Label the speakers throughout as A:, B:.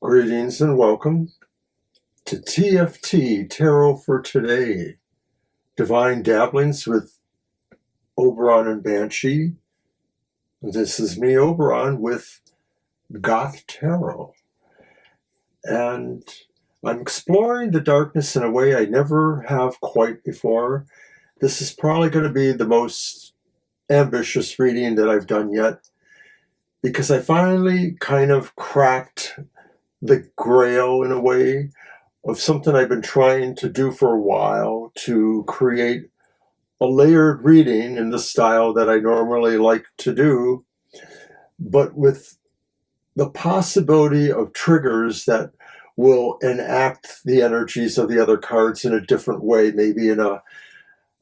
A: Greetings and welcome to TFT Tarot for Today. Divine Dabblings with Oberon and Banshee. This is me, Oberon, with Goth Tarot. And I'm exploring the darkness in a way I never have quite before. This is probably going to be the most ambitious reading that I've done yet, because I finally kind of cracked the grail in a way of something I've been trying to do for a while, to create a layered reading in the style that I normally like to do, but with the possibility of triggers that will enact the energies of the other cards in a different way, maybe in a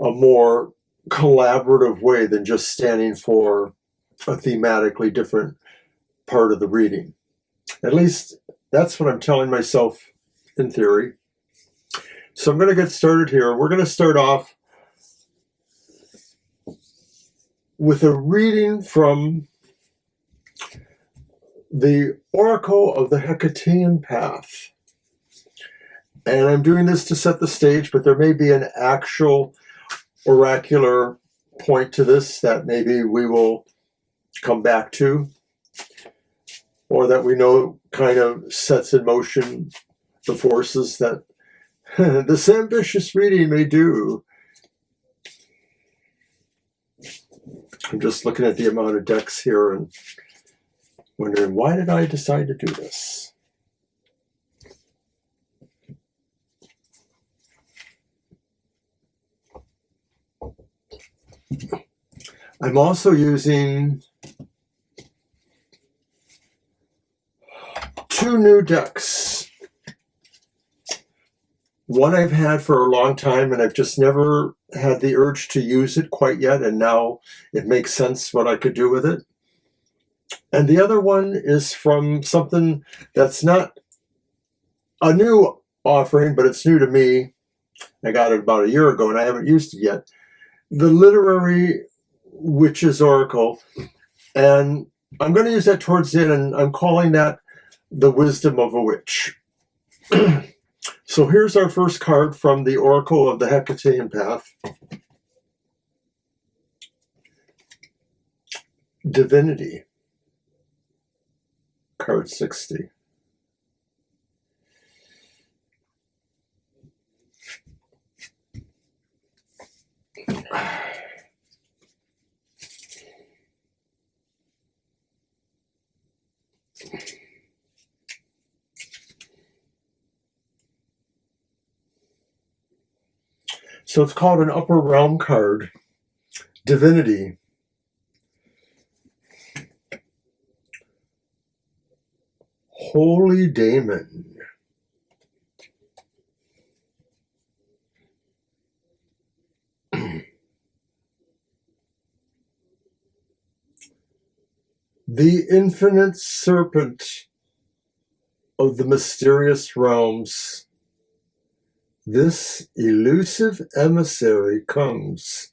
A: more collaborative way than just standing for a thematically different part of the reading. At least that's what I'm telling myself in theory. So I'm going to get started here. We're going to start off with a reading from the Oracle of the Hecatean Path. And I'm doing this to set the stage, but there may be an actual oracular point to this that maybe we will come back to, or that we know kind of sets in motion the forces that this ambitious reading may do. I'm just looking at the amount of decks here and wondering, why did I decide to do this? I'm also using two new decks. One I've had for a long time, and I've just never had the urge to use it quite yet, and now it makes sense what I could do with it. And the other one is from something that's not a new offering, but it's new to me. I got it about a year ago, and I haven't used it yet. The Literary Witch's Oracle. And I'm going to use that towards the end, and I'm calling that The Wisdom of a Witch. So here's our first card from the Oracle of the Hecatean Path. Divinity. Card 60. So it's called an Upper Realm card. Divinity. Holy Daemon. The infinite serpent of the mysterious realms. This elusive emissary comes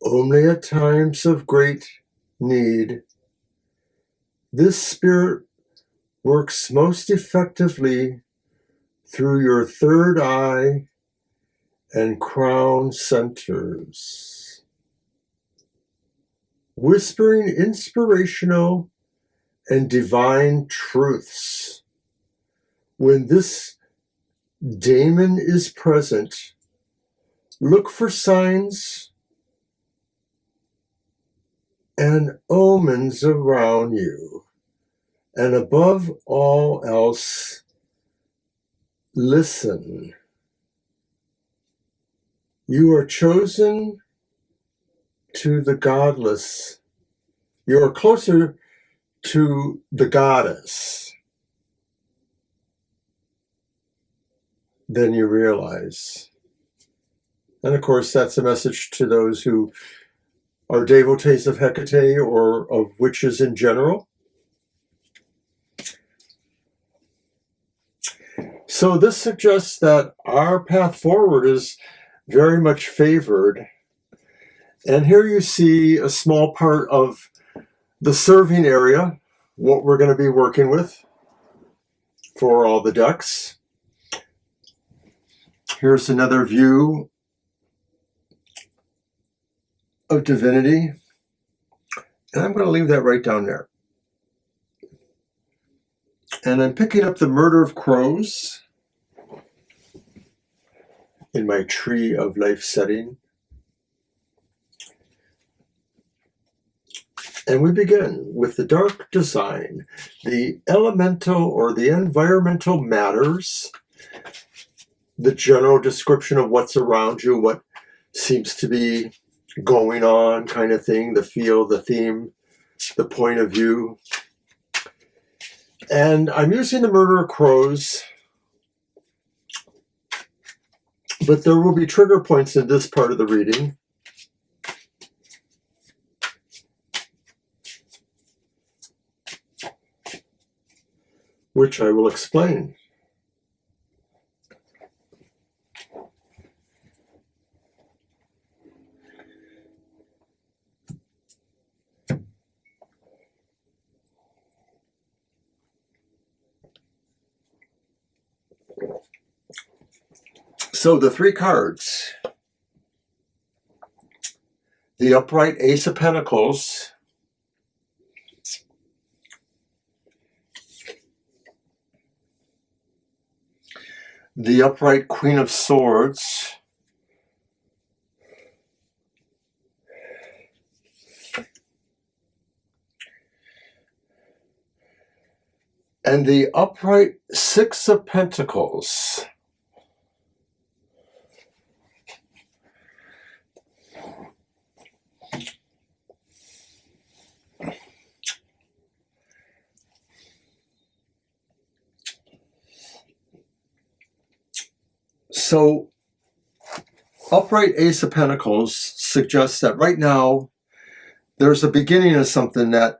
A: only at times of great need. This spirit works most effectively through your third eye and crown centers, whispering inspirational and divine truths. When this daemon is present, look for signs and omens around you, and above all else, listen. You are chosen to the godless. You are closer to the goddess than you realize. And of course, that's a message to those who are devotees of Hecate or of witches in general. So this suggests that our path forward is very much favored. And here you see a small part of the serving area, what we're going to be working with for all the decks. Here's another view of Divinity. And I'm going to leave that right down there. And I'm picking up the Murder of Crows in my Tree of Life setting. And we begin with the dark design, the elemental or the environmental matters, the general description of what's around you, what seems to be going on kind of thing, the feel, the theme, the point of view. And I'm using the Murder of Crows, but there will be trigger points in this part of the reading. Which I will explain. So the three cards, the upright Ace of Pentacles, the upright Queen of Swords, and the upright Six of Pentacles. So, upright Ace of Pentacles suggests that right now there's a beginning of something that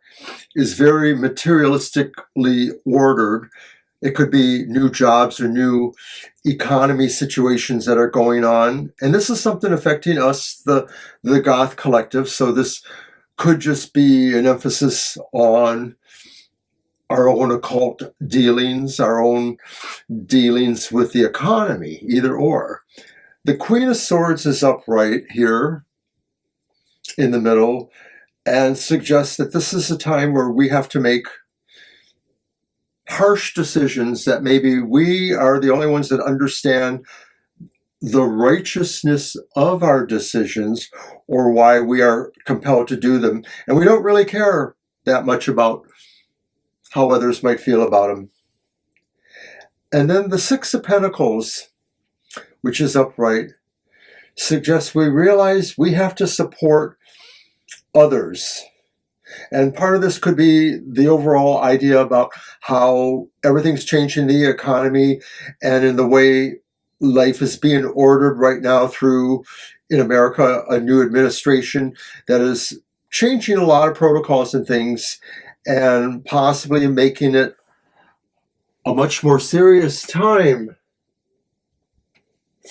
A: is very materialistically ordered. It could be new jobs or new economy situations that are going on. And this is something affecting us, the Goth collective. So this could just be an emphasis on our own occult dealings, our own dealings with the economy, either or. The Queen of Swords is upright here in the middle and suggests that this is a time where we have to make harsh decisions, that maybe we are the only ones that understand the righteousness of our decisions or why we are compelled to do them. And we don't really care that much about how others might feel about them. And then the Six of Pentacles, which is upright, suggests we realize we have to support others. And part of this could be the overall idea about how everything's changing the economy and in the way life is being ordered right now through, in America, a new administration that is changing a lot of protocols and things and possibly making it a much more serious time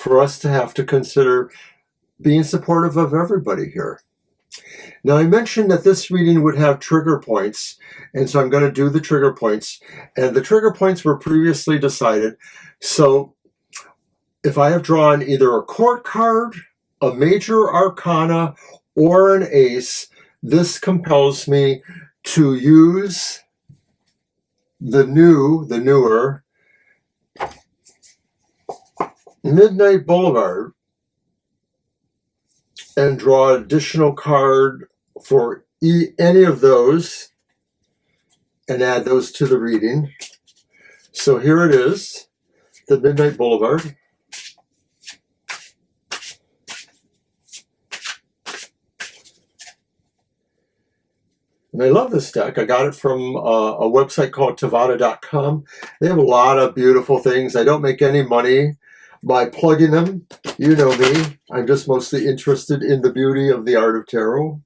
A: for us to have to consider being supportive of everybody here. Now, I mentioned that this reading would have trigger points, and so I'm going to do the trigger points. And the trigger points were previously decided. So if I have drawn either a court card, a major arcana, or an ace, this compels me to use the newer Midnight Boulevard and draw an additional card for any of those and add those to the reading. So here it is, the Midnight Boulevard. And I love this deck. I got it from a website called Voila.com. They have a lot of beautiful things. I don't make any money by plugging them. You know me. I'm just mostly interested in the beauty of the art of tarot.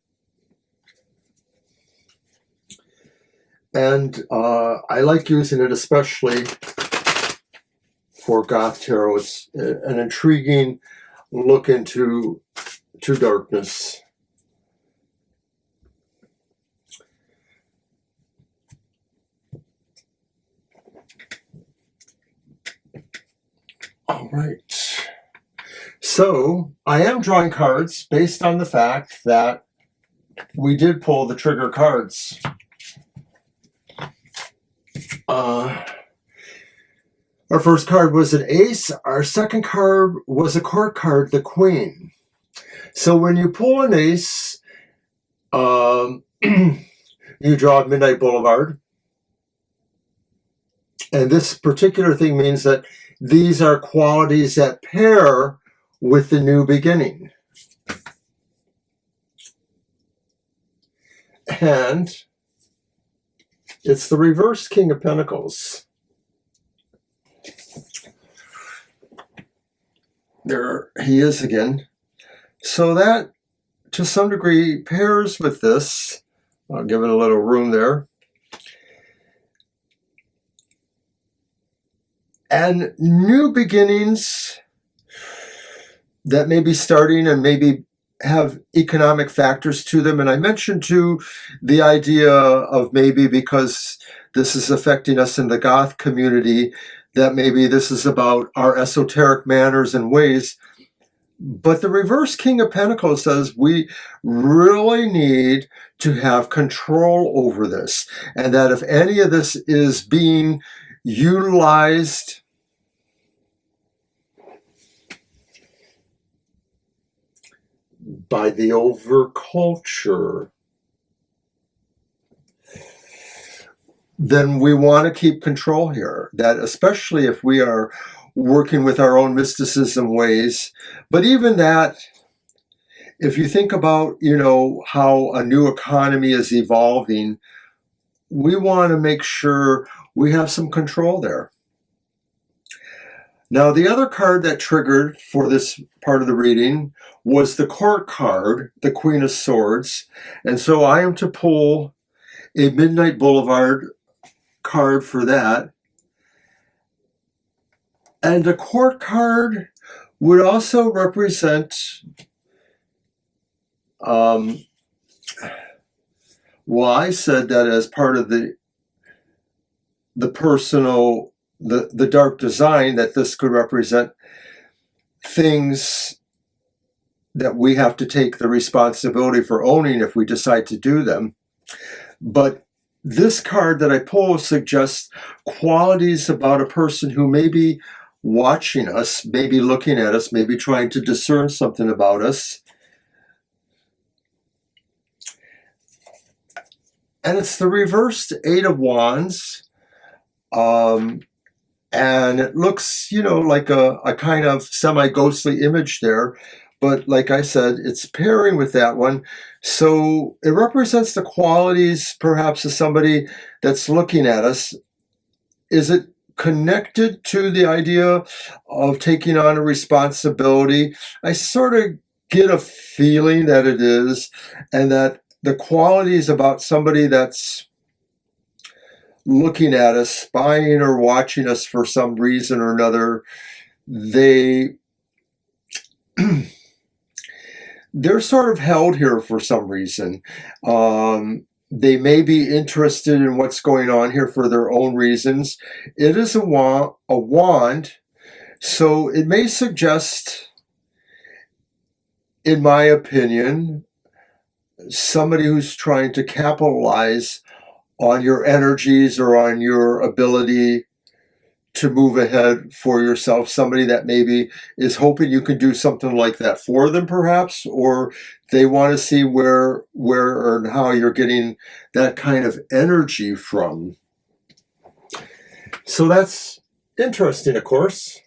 A: And I like using it especially for Goth tarot. It's an intriguing look into darkness. right. So I am drawing cards based on the fact that we did pull the trigger cards. Our first card was an ace. Our second card was a court card, the queen. So when you pull an ace, you draw Midnight Boulevard. And this particular thing means that these are qualities that pair with the new beginning. And it's the reverse King of Pentacles. There he is again. So that, to some degree, pairs with this. I'll give it a little room there. And new beginnings that may be starting and maybe have economic factors to them. And I mentioned too the idea of maybe because this is affecting us in the Goth community, that maybe this is about our esoteric manners and ways. But the reverse King of Pentacles says we really need to have control over this. And that if any of this is being utilized by the overculture, then we want to keep control here. That especially if we are working with our own mysticism ways. But even that, if you think about, how a new economy is evolving, we want to make sure we have some control there. Now, the other card that triggered for this part of the reading was the court card, the Queen of Swords. And so I am to pull a Midnight Boulevard card for that. And the court card would also represent well, I said that as part of the personal, the dark design, that this could represent things that we have to take the responsibility for owning if we decide to do them. But this card that I pull suggests qualities about a person who may be watching us, maybe looking at us, maybe trying to discern something about us. And it's the reversed Eight of Wands. And it looks, like a kind of semi-ghostly image there. But like I said, it's pairing with that one. So it represents the qualities, perhaps, of somebody that's looking at us. Is it connected to the idea of taking on a responsibility? I sort of get a feeling that it is, and that the qualities about somebody that's looking at us, spying or watching us for some reason or another, they're sort of held here for some reason. They may be interested in what's going on here for their own reasons. It is a wand, so it may suggest, in my opinion, somebody who's trying to capitalize on your energies or on your ability to move ahead for yourself. Somebody that maybe is hoping you can do something like that for them, perhaps, or they want to see where or how you're getting that kind of energy from. So that's interesting, of course.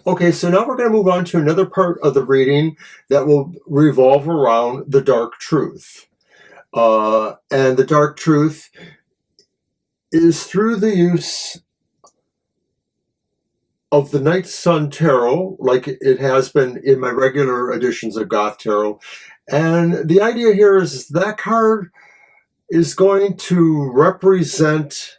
A: Okay, so now we're going to move on to another part of the reading that will revolve around the dark truth. And the dark truth is through the use of the Night Sun Tarot, like it has been in my regular editions of Goth Tarot. And the idea here is that card is going to represent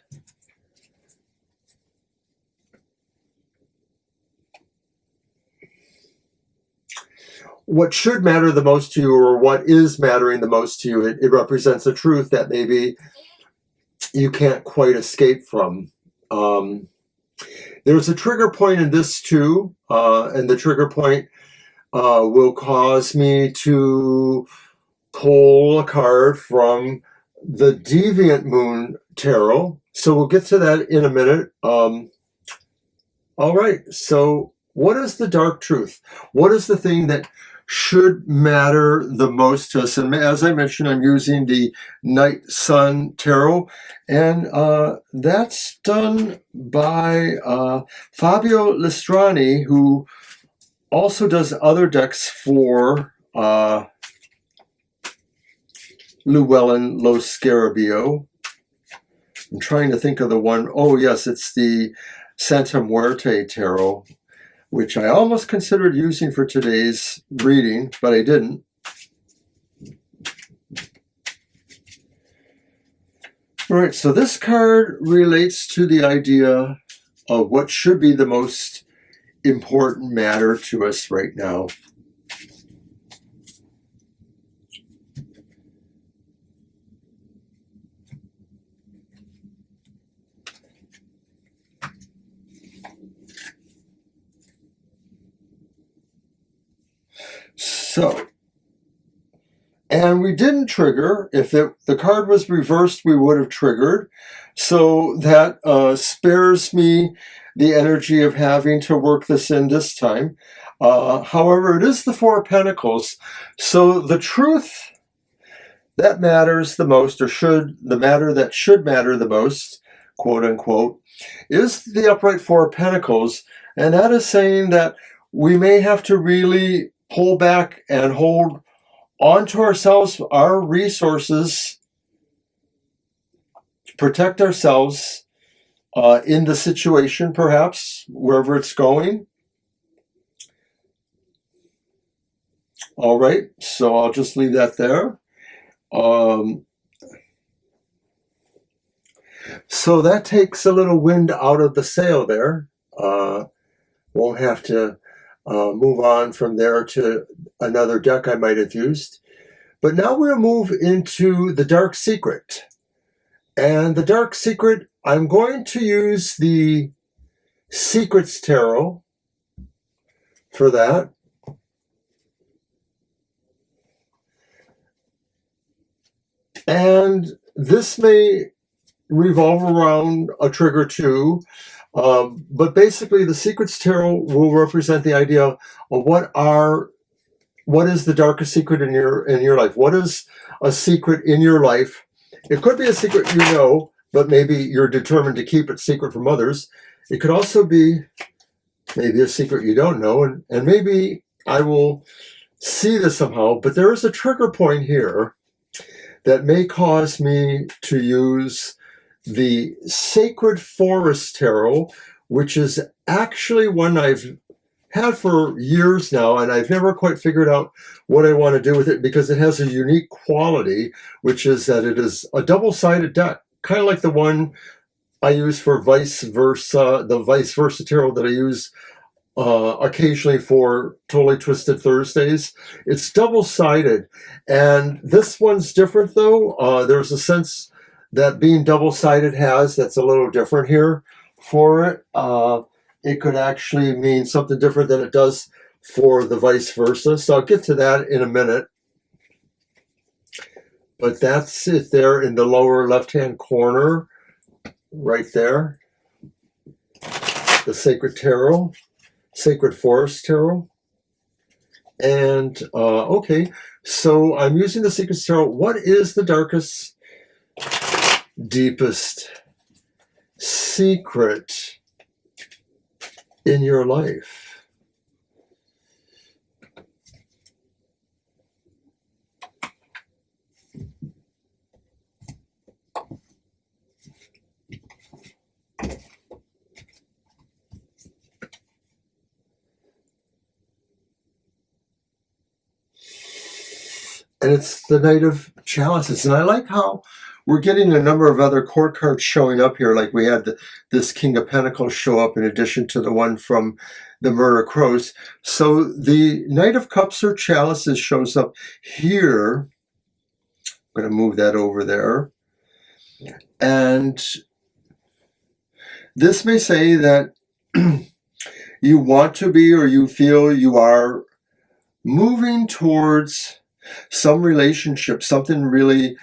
A: what should matter the most to you, or what is mattering the most to you. It represents a truth that maybe you can't quite escape from. There's a trigger point in this too, and the trigger point will cause me to pull a card from the Deviant Moon Tarot. So we'll get to that in a minute. All right, so what is the dark truth? What is the thing that should matter the most to us? And as I mentioned, I'm using the Night Sun Tarot, and that's done by Fabio Listrani, who also does other decks for Llewellyn Lo Scarabeo. I'm trying to think of the one. Oh, yes, it's the Santa Muerte Tarot, which I almost considered using for today's reading, but I didn't. All right, so this card relates to the idea of what should be the most important matter to us right now. So, and we didn't trigger. If the card was reversed, we would have triggered. So that spares me the energy of having to work this in this time. However, it is the Four of Pentacles. So the truth that matters the most, or the matter that should matter the most, quote unquote, is the upright Four of Pentacles. And that is saying that we may have to really pull back and hold onto ourselves, our resources, to protect ourselves in the situation, perhaps, wherever it's going. All right, so I'll just leave that there. So that takes a little wind out of the sail there. Won't have to move on from there to another deck I might have used. But now we'll move into the Dark Secret. And the Dark Secret, I'm going to use the Secrets Tarot for that. And this may revolve around a trigger too. But basically, the Secrets Tarot will represent the idea of what is the darkest secret in your life? What is a secret in your life? It could be a secret you know, but maybe you're determined to keep it secret from others. It could also be maybe a secret you don't know, and maybe I will see this somehow. But there is a trigger point here that may cause me to use the Sacred Forest Tarot, which is actually one I've had for years now, and I've never quite figured out what I want to do with it, because it has a unique quality, which is that it is a double-sided deck, kind of like the one I use for Vice Versa, the Vice Versa Tarot that I use occasionally for Totally Twisted Thursdays. It's double-sided, and this one's different though. There's a sense that being double-sided that's a little different here for it. It could actually mean something different than it does for the vice versa. So I'll get to that in a minute. But that's it there in the lower left-hand corner, right there. The Sacred Tarot, Sacred Forest Tarot. And, okay, so I'm using the Secret Tarot. What is the darkest, deepest secret in your life? And it's the Knight of Chalices. And I like how we're getting a number of other court cards showing up here, like we had this King of Pentacles show up in addition to the one from the Murder Crows. So the Knight of Cups or Chalices shows up here. I'm going to move that over there. And This may say that you want to be, or you feel you are moving towards some relationship, something really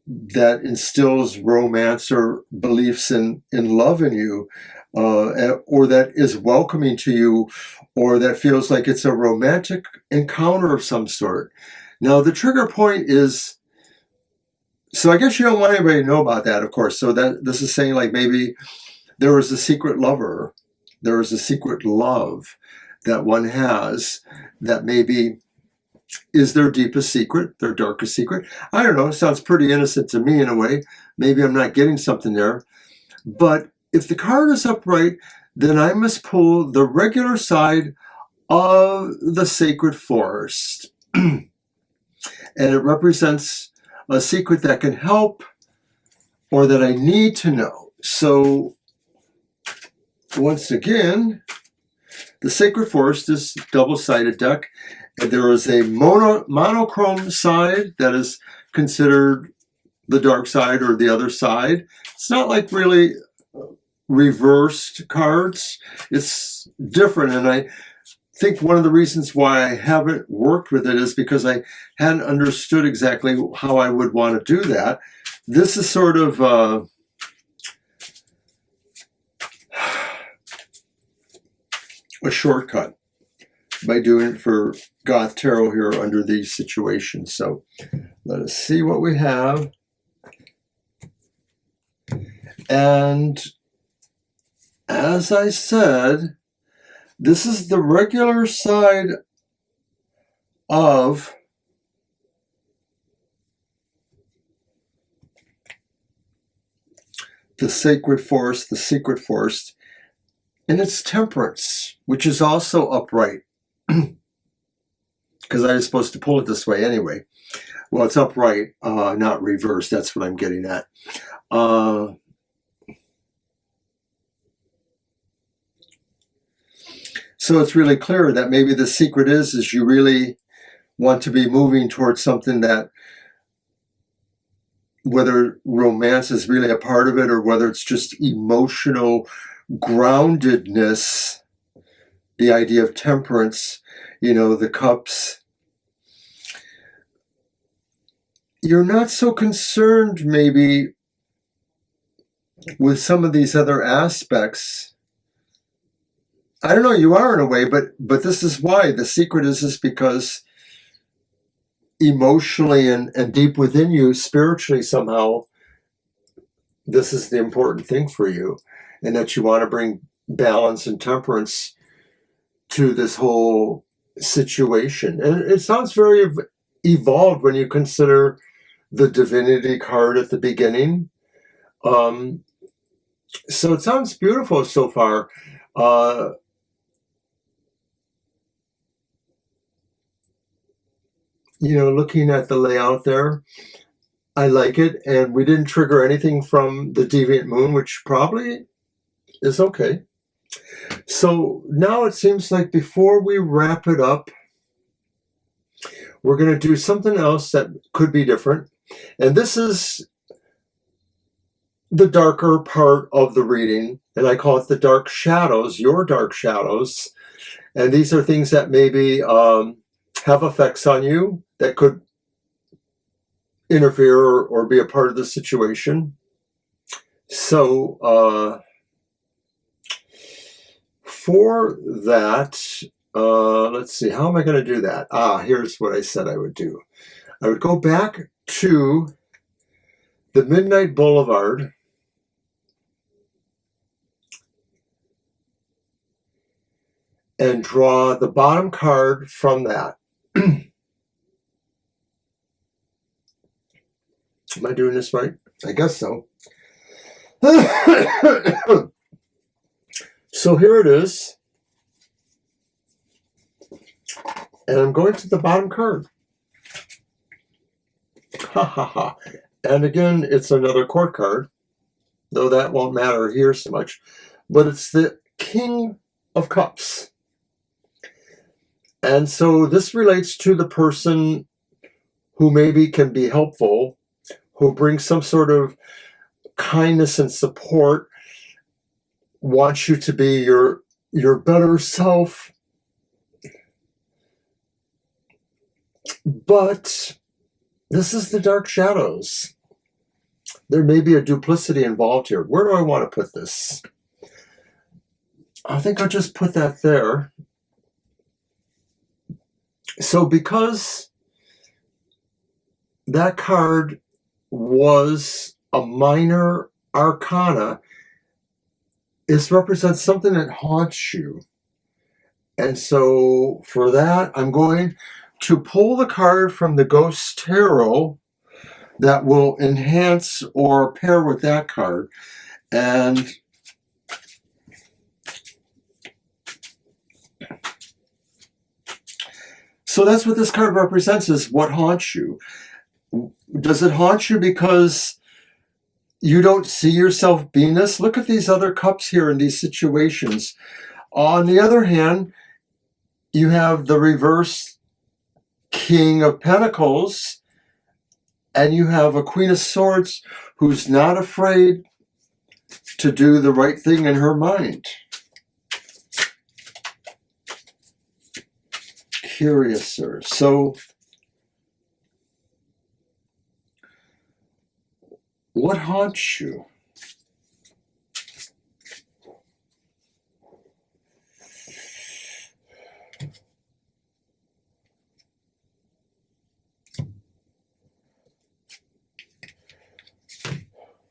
A: that instills romance or beliefs in love in you, or that is welcoming to you, or that feels like it's a romantic encounter of some sort. Now, the trigger point is, so I guess you don't want anybody to know about that, of course. So that this is saying like maybe there was a secret lover, there was a secret love that one has that maybe is their deepest secret, their darkest secret. I don't know, it sounds pretty innocent to me in a way. Maybe I'm not getting something there. But if the card is upright, then I must pull the regular side of the sacred forest. And it represents a secret that can help or that I need to know. So once again, the sacred forest is double-sided deck. And there is a monochrome side that is considered the dark side or the other side. It's not like really reversed cards. It's different, and I think one of the reasons why I haven't worked with it is because I hadn't understood exactly how I would want to do that. This is sort of a shortcut by doing it for Goth Tarot here under these situations. So let us see what we have. And as I said, this is the regular side of the sacred forest, the secret forest, and it's temperance, which is also upright. Because I was supposed to pull it this way anyway. Well, it's upright, not reversed. That's what I'm getting at. So it's really clear that maybe the secret is you really want to be moving towards something that, whether romance is really a part of it or whether it's just emotional groundedness, the idea of temperance, you know, the cups. You're not so concerned maybe with some of these other aspects. I don't know, you are in a way, but this is why. The secret is because emotionally and deep within you, spiritually somehow, this is the important thing for you, and that you want to bring balance and temperance to this whole situation. And it sounds very evolved when you consider the divinity card at the beginning. So it sounds beautiful so far. You know, looking at the layout there, I like it. And we didn't trigger anything from the Deviant Moon, which probably is okay. So now it seems like before we wrap it up, we're going to do something else that could be different. And this is the darker part of the reading. And I call it the dark shadows, your dark shadows. And these are things that maybe have effects on you that could interfere or be a part of the situation. So for that, let's see, how am I going to do that? Here's what I said I would do. I would go back to the Midnight Boulevard and draw the bottom card from that. Am I doing this right? I guess so. So here it is. And I'm going to the bottom card. Ha ha ha. And again, it's another court card, though that won't matter here so much. But it's the King of Cups. And so this relates to the person who maybe can be helpful, who brings some sort of kindness and support, wants you to be your better self, but this is the dark shadows. There may be a duplicity involved here. Where do I want to put this? I think I'll just put that there. So because that card was a minor arcana, it represents something that haunts you. And so for that, I'm going to pull the card from the Ghost Tarot that will enhance or pair with that card. And so that's what this card represents, is what haunts you. Does it haunt you because you don't see yourself being this? Look at these other cups here in these situations. On the other hand, you have the reverse King of Pentacles, and you have a Queen of Swords who's not afraid to do the right thing in her mind. Curiouser. So, what haunts you?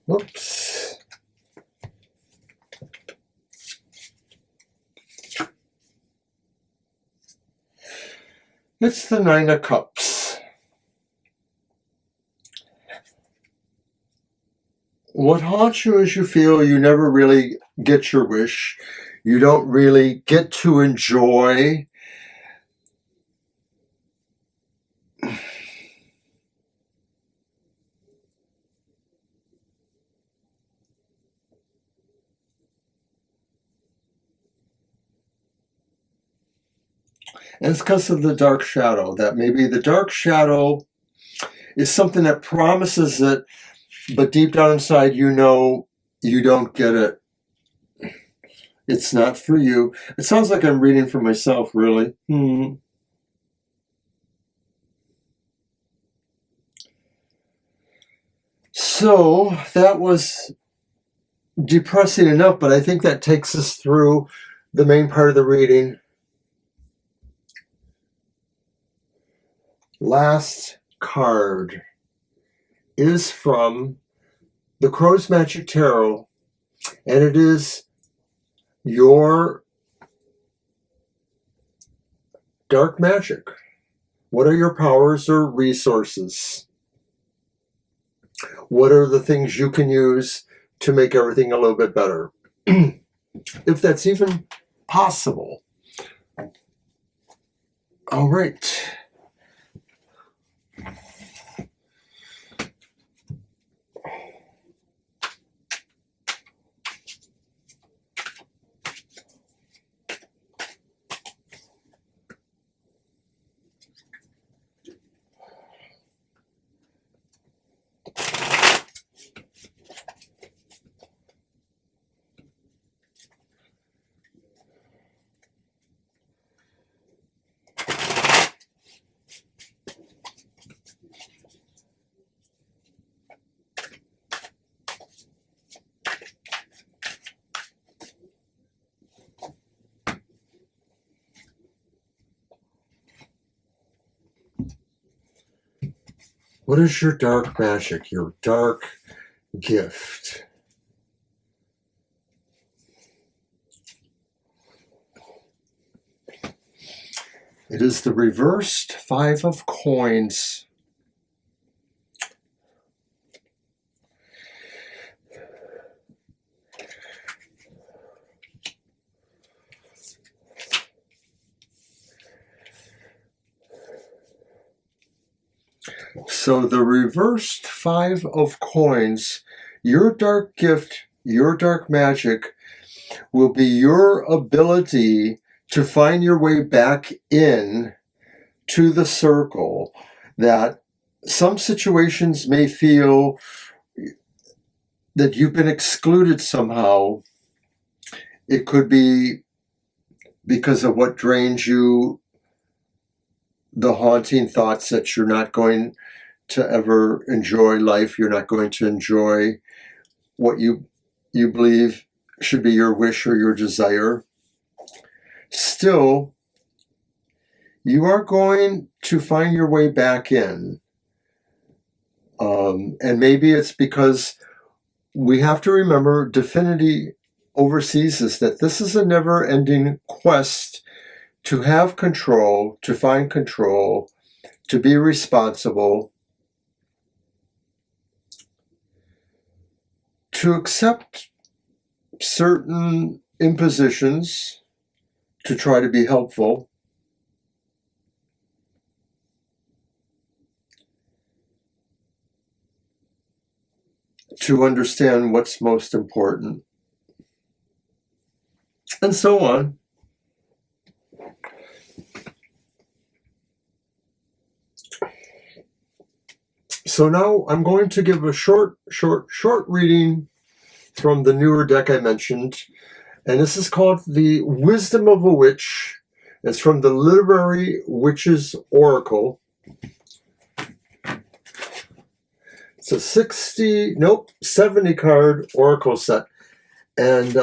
A: Whoops. It's the Nine of Cups. What haunts you is you feel you never really get your wish. You don't really get to enjoy and it's because of the dark shadow, that maybe the dark shadow is something that promises it, but deep down inside you know you don't get it. It's not for you. It sounds like I'm reading for myself, really. So that was depressing enough, but I think that takes us through the main part of the reading. Last card is from the Crow's Magic Tarot, and it is your dark magic. What are your powers or resources? What are the things you can use to make everything a little bit better? If that's even possible. All right. What is your dark magic, your dark gift? It is the reversed Five of Coins. So the reversed Five of Coins, your dark gift, your dark magic, will be your ability to find your way back in to the circle. That some situations may feel that you've been excluded somehow, It could be because of what drains you, the haunting thoughts that you're not going to ever enjoy life. You're not going to enjoy what you believe should be your wish or your desire. Still, you are going to find your way back in. And maybe it's because we have to remember divinity oversees us, that this is a never-ending quest to have control, to find control, to be responsible, to accept certain impositions, to try to be helpful. To understand what's most important, and so on. So now I'm going to give a short reading from the newer deck I mentioned, and this is called The Wisdom of a Witch. It's from the Literary Witch's Oracle. It's a 70 card oracle set, and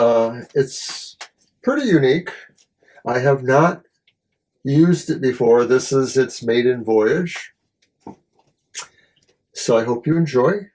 A: it's pretty unique. I have not used it before. This is its maiden voyage. So I hope you enjoy.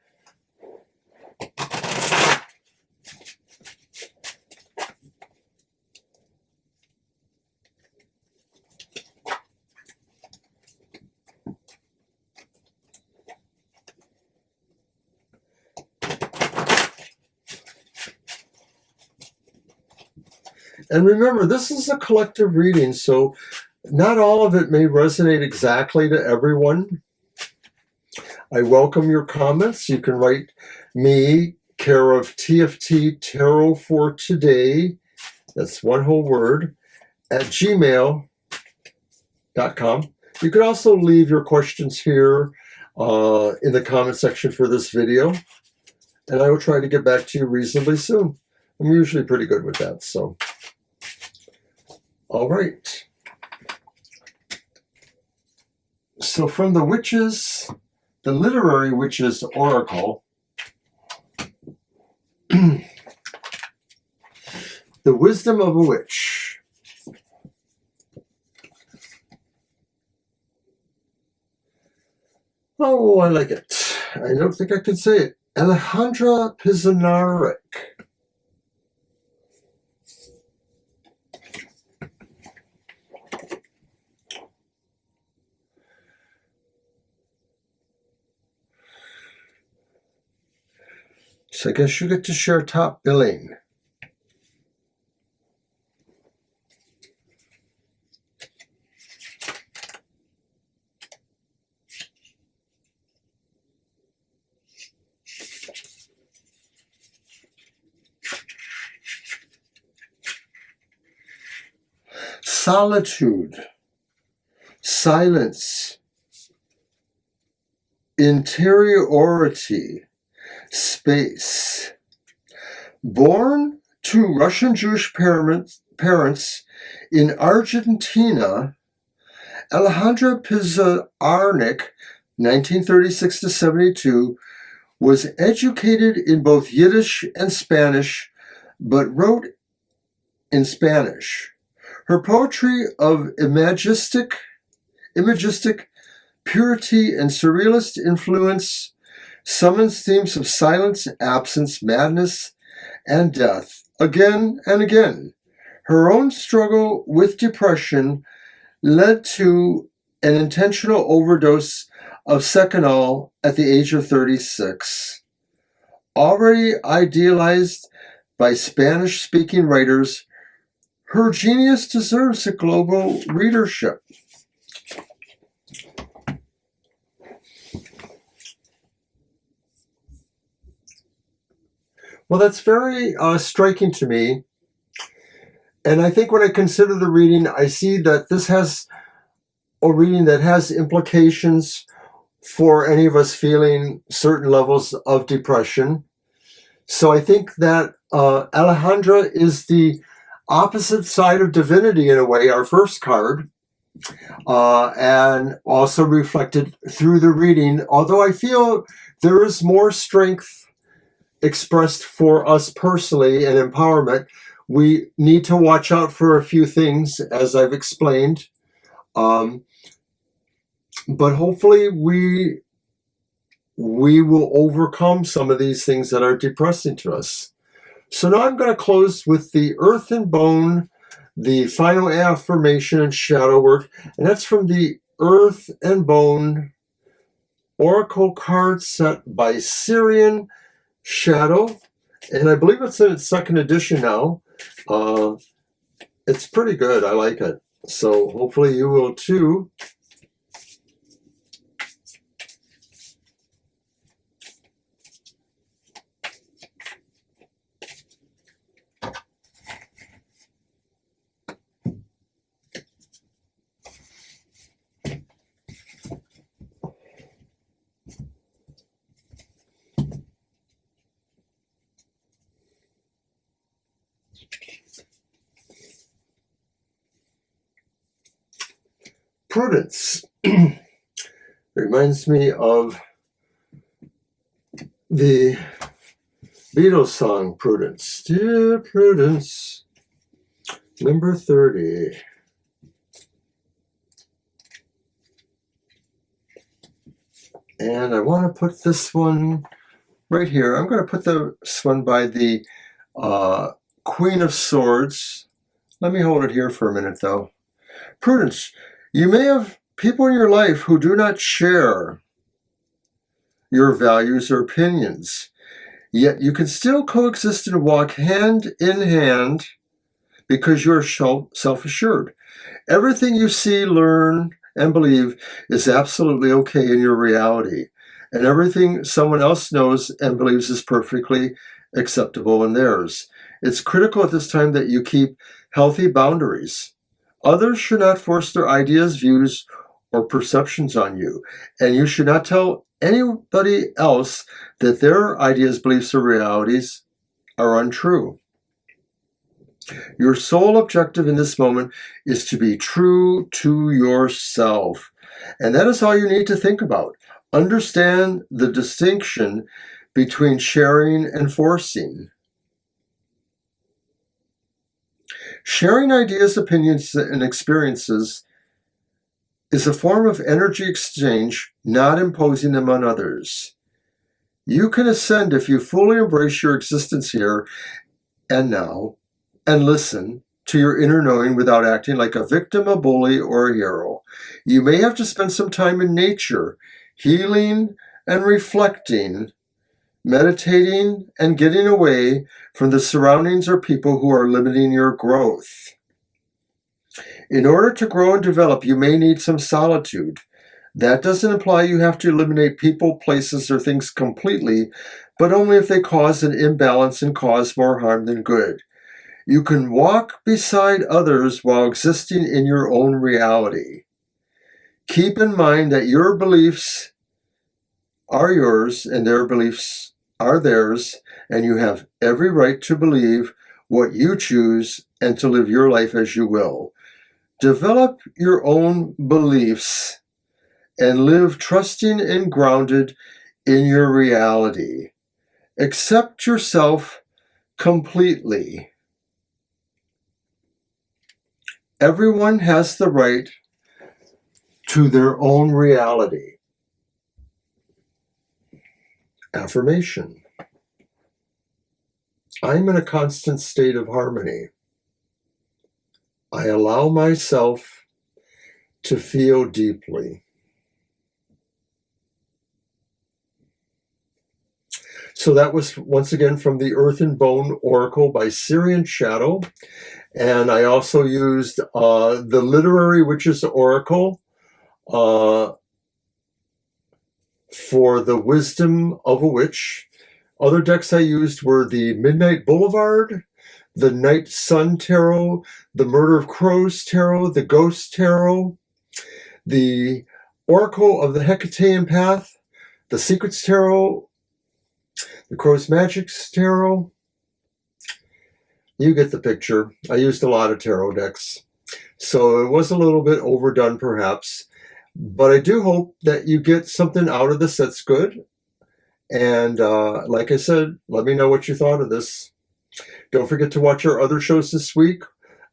A: And remember, this is a collective reading, so not all of it may resonate exactly to everyone. I welcome your comments. You can write me, care of TFT Tarot for Today, that's one whole word, at gmail.com. You can also leave your questions here in the comment section for this video, and I will try to get back to you reasonably soon. I'm usually pretty good with that, so. All right. So from the Literary Witch's Oracle, The Wisdom of a Witch. Oh, I like it. I don't think I can say it. Alejandra Pizarnik. So I guess you get to share top billing. Solitude, silence, interiority, space. Born to Russian Jewish parents in Argentina, Alejandra Pizarnik, 1936 to 72, was educated in both Yiddish and Spanish, but wrote in Spanish. Her poetry of imagistic, purity, and surrealist influence summons themes of silence, absence, madness, and death again and again. Her own struggle with depression led to an intentional overdose of Seconal at the age of 36. Already idealized by Spanish-speaking writers, her genius deserves a global readership. Well, that's very striking to me. And I think when I consider the reading, I see that this has a reading that has implications for any of us feeling certain levels of depression. So I think that Alejandra is the opposite side of divinity in a way, our first card, and also reflected through the reading. Although I feel there is more strength expressed for us personally and empowerment, we need to watch out for a few things, as I've explained. But hopefully we will overcome some of these things that are depressing to us. So now I'm going to close with the Earth and Bone, the final affirmation and shadow work. And that's from the Earth and Bone Oracle card set by Syrian Shadow. And I believe it's in its second edition now. It's pretty good. I like it. So hopefully you will too. Prudence reminds me of the Beatles song Prudence. Dear Prudence, number 30. And I want to put this one right here. I'm going to put this one by the Queen of Swords. Let me hold it here for a minute, though. Prudence. You may have people in your life who do not share your values or opinions, yet you can still coexist and walk hand in hand because you're self-assured. Everything you see, learn, and believe is absolutely okay in your reality, and everything someone else knows and believes is perfectly acceptable in theirs. It's critical at this time that you keep healthy boundaries. Others should not force their ideas, views, or perceptions on you, and you should not tell anybody else that their ideas, beliefs, or realities are untrue. Your sole objective in this moment is to be true to yourself, and that is all you need to think about. Understand the distinction between sharing and forcing. Sharing ideas, opinions, and experiences is a form of energy exchange, not imposing them on others. You can ascend if you fully embrace your existence here and now and listen to your inner knowing without acting like a victim, a bully, or a hero. You may have to spend some time in nature, healing and reflecting, meditating, and getting away from the surroundings or people who are limiting your growth. In order to grow and develop, you may need some solitude. That doesn't imply you have to eliminate people, places, or things completely, but only if they cause an imbalance and cause more harm than good. You can walk beside others while existing in your own reality. Keep in mind that your beliefs are yours and their beliefs are theirs, and you have every right to believe what you choose and to live your life as you will. Develop your own beliefs and live trusting and grounded in your reality. Accept yourself completely. Everyone has the right to their own reality. Affirmation. I'm in a constant state of harmony. I allow myself to feel deeply. So that was once again from the Earth and Bone Oracle by Syrian Shadow. And I also used the Literary Witches Oracle for the Wisdom of a Witch. Other decks I used were the Midnight Boulevard, the Night Sun Tarot, the Murder of Crows Tarot, the Ghost Tarot, the Oracle of the Hecatean Path, the Secrets Tarot, the Crow's Magic Tarot, You get the picture. I used a lot of tarot decks. So it was a little bit overdone perhaps, but I do hope that you get something out of this that's good. And like I said, let me know what you thought of this. Don't forget to watch our other shows this week.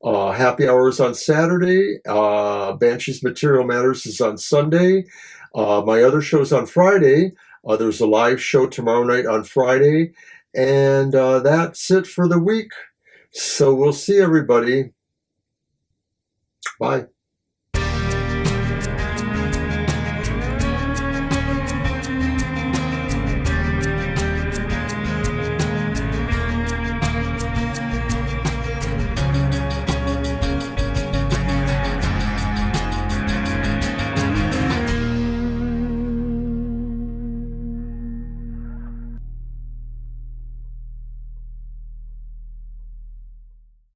A: Happy Hours on Saturday. Banshee's Material Matters is on Sunday. My other show's on Friday. There's a live show tomorrow night on Friday. And that's it for the week. So we'll see everybody. Bye.